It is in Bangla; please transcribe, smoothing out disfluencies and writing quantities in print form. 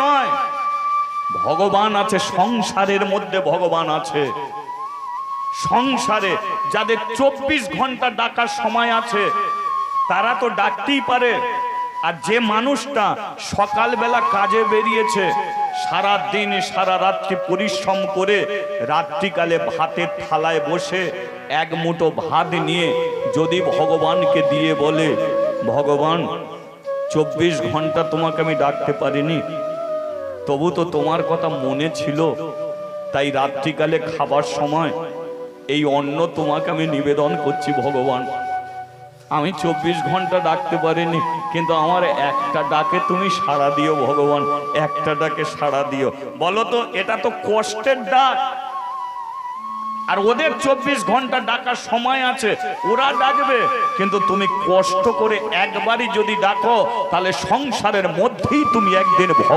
নয়, ভগবান আছে সংসারের মধ্যে, ভগবান আছে সংসারে। যাদের 24 ঘন্টা ডাকার সময় আছে তারা তো ডাকতেই পারে। আর যে মানুষটা সকালবেলা কাজে বেরিয়েছে, সারা দিন সারা রাত্রি পরিশ্রম করে রাত্রিকালে ভাতের থালায় বসে এক মুঠো ভাত নিয়ে যদি ভগবানকে দিয়ে বলে, ভগবান 24 ঘন্টা তোমাকে আমি ডাকতে পারিনি, তবু তো তোমার কথা মনে ছিল, তাই রাত্রিকালে খাবার সময় এই অন্ন তোমাকে আমি নিবেদন করছি ভগবান। আমি 24 ঘন্টা ডাকতে পারিনি, কিন্তু আমার একটা ডাকে তুমি সাড়া দিও ভগবান, একটা ডাকে সাড়া দিও। বলো তো, এটা তো কষ্টের ডাক। আর ওদের 24 ঘন্টা ডাকার সময় আছে, ওরা ডাকবে, কিন্তু তুমি কষ্ট করে একবারই যদি ডাকো, তাহলে সংসারের মধ্যেই তুমি একদিন